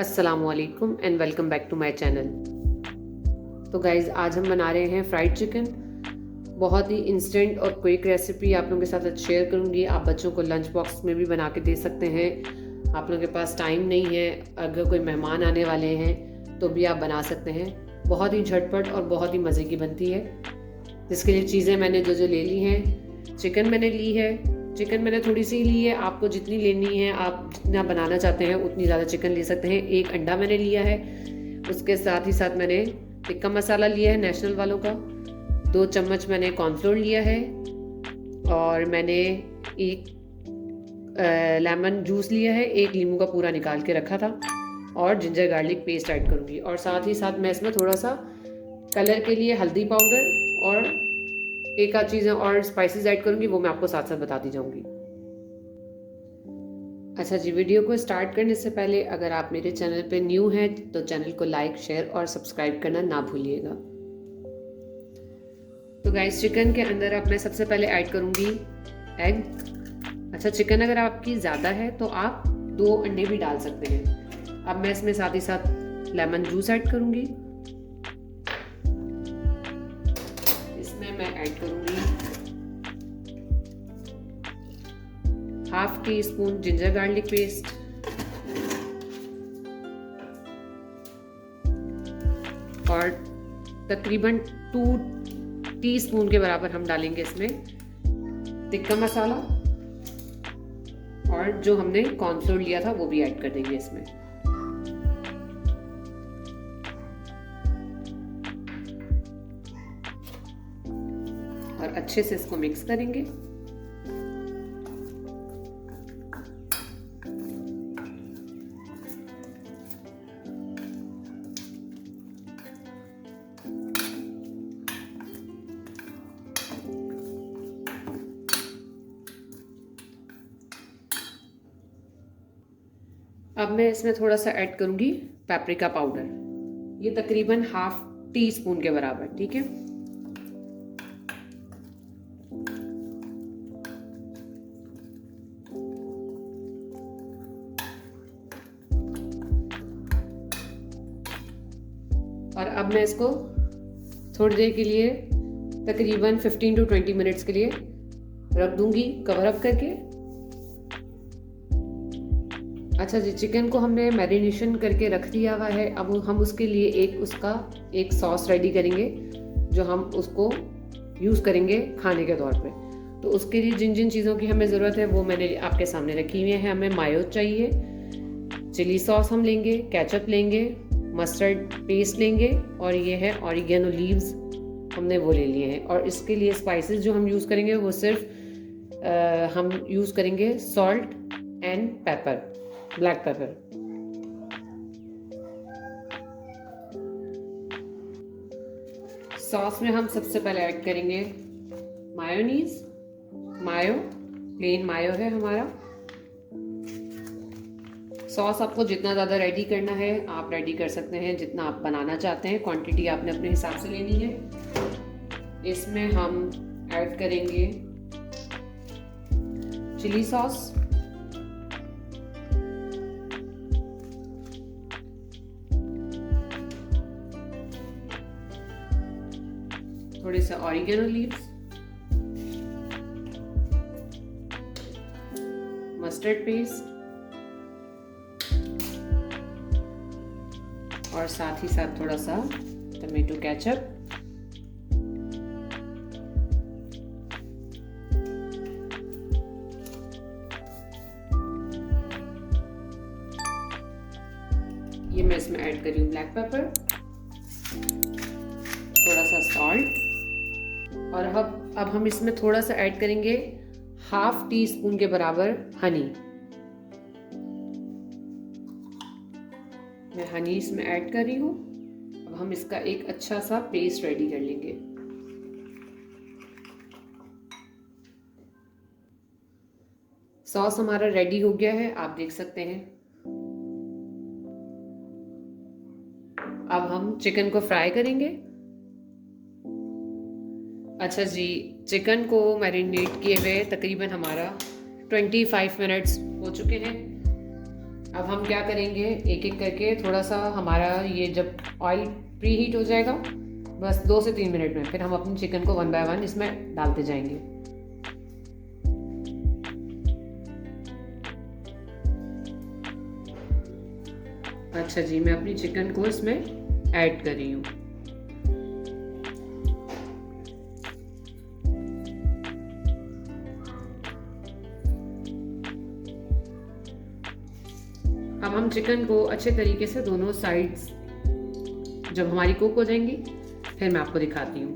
अस्सलामुअलैकुम and welcome back to my channel. तो guys, आज हम बना रहे हैं फ्राइड चिकन। बहुत ही इंस्टेंट और क्विक रेसिपी आप लोगों के साथ शेयर करूंगी। आप बच्चों को लंच बॉक्स में भी बना के दे सकते हैं। आप लोगों के पास टाइम नहीं है, अगर कोई मेहमान आने वाले हैं तो भी आप बना सकते हैं। बहुत ही झटपट और बहुत ही मज़े की बनती है। जिसके लिए चीज़ें मैंने जो ले ली हैं, चिकन मैंने ली है। चिकन मैंने थोड़ी सी ली है, आपको जितनी लेनी है, आप जितना बनाना चाहते हैं उतनी ज़्यादा चिकन ले सकते हैं। एक अंडा मैंने लिया है, उसके साथ ही साथ मैंने टिक्का मसाला लिया है नेशनल वालों का। 2 चम्मच मैंने कॉर्नफ्लोर लिया है और मैंने एक लेमन जूस लिया है, एक नींबू का पूरा निकाल के रखा था और जिंजर गार्लिक पेस्ट ऐड करूँगी। और साथ ही साथ मैं इसमें थोड़ा सा कलर के लिए हल्दी पाउडर और एक आध चीज़ें और स्पाइसेस ऐड करूँगी, वो मैं आपको साथ साथ बताती जाऊँगी। अच्छा जी, वीडियो को स्टार्ट करने से पहले अगर आप मेरे चैनल पे न्यू हैं तो चैनल को लाइक, शेयर और सब्सक्राइब करना ना भूलिएगा। तो गाइस, चिकन के अंदर अब मैं सबसे पहले ऐड करूँगी एग। अच्छा, चिकन अगर आपकी ज़्यादा है तो आप 2 अंडे भी डाल सकते हैं। अब मैं इसमें साथ ही साथ लेमन जूस ऐड करूँगी। मैं ऐड करूंगी ½ टीस्पून जिंजर गार्लिक पेस्ट और तकरीबन 2 टीस्पून के बराबर हम डालेंगे इसमें टिक्का मसाला, और जो हमने कॉर्नफ्लोर लिया था वो भी ऐड कर देंगे इसमें। और अच्छे से इसको मिक्स करेंगे। अब मैं इसमें थोड़ा सा ऐड करूंगी पेपरिका पाउडर, ये तकरीबन ½ टीस्पून के बराबर, ठीक है। और अब मैं इसको थोड़ी देर के लिए तकरीबन 15 to 20 मिनट्स के लिए रख दूंगी कवर अप करके। अच्छा जी, चिकन को हमने मैरिनेशन करके रख दिया हुआ है। अब हम उसके लिए एक सॉस रेडी करेंगे जो हम उसको यूज़ करेंगे खाने के तौर पे। तो उसके लिए जिन जिन चीज़ों की हमें ज़रूरत है वो मैंने आपके सामने रखी हुई है। हमें मायो चाहिए, चिली सॉस हम लेंगे, केचप लेंगे, मस्टर्ड पेस्ट लेंगे, और ये है ऑरिगेनो लीव्स, हमने वो ले लिए हैं। और इसके लिए स्पाइसेस जो हम यूज़ करेंगे वो सिर्फ हम यूज़ करेंगे salt and paper, black pepper. Sauce में हम सबसे पहले ऐड करेंगे मायोनीज, मायो, प्लेन मायो है हमारा। सॉस आपको जितना ज़्यादा रेडी करना है आप रेडी कर सकते हैं, जितना आप बनाना चाहते हैं, क्वांटिटी आपने अपने हिसाब से लेनी है। इसमें हम ऐड करेंगे चिली सॉस, थोड़े से ऑरिगेनो लीव्स, मस्टर्ड पेस्ट और साथ ही साथ थोड़ा सा टमाटो केचप। ये मैं इसमें ऐड कर रही हूँ ब्लैक पेपर, थोड़ा सा सॉल्ट, और अब हम इसमें थोड़ा सा ऐड करेंगे ½ टीस्पून के बराबर हनी। मैं हनी इसमें ऐड कर रही हूँ। अब हम इसका एक अच्छा सा पेस्ट रेडी कर लेंगे। सॉस हमारा रेडी हो गया है, आप देख सकते हैं। अब हम चिकन को फ्राई करेंगे। अच्छा जी, चिकन को मैरिनेट किए हुए तकरीबन हमारा 25 मिनट्स हो चुके हैं। अब हम क्या करेंगे, एक एक करके थोड़ा सा हमारा ये जब ऑयल प्री हीट हो जाएगा बस 2 से 3 मिनट में, फिर हम अपने चिकन को 1 बाय 1 इसमें डालते जाएंगे। अच्छा जी, मैं अपनी चिकन को इसमें ऐड कर रही हूँ। अब हम चिकन को अच्छे तरीके से दोनों साइड्स जब हमारी कुक हो जाएंगी फिर मैं आपको दिखाती हूँ।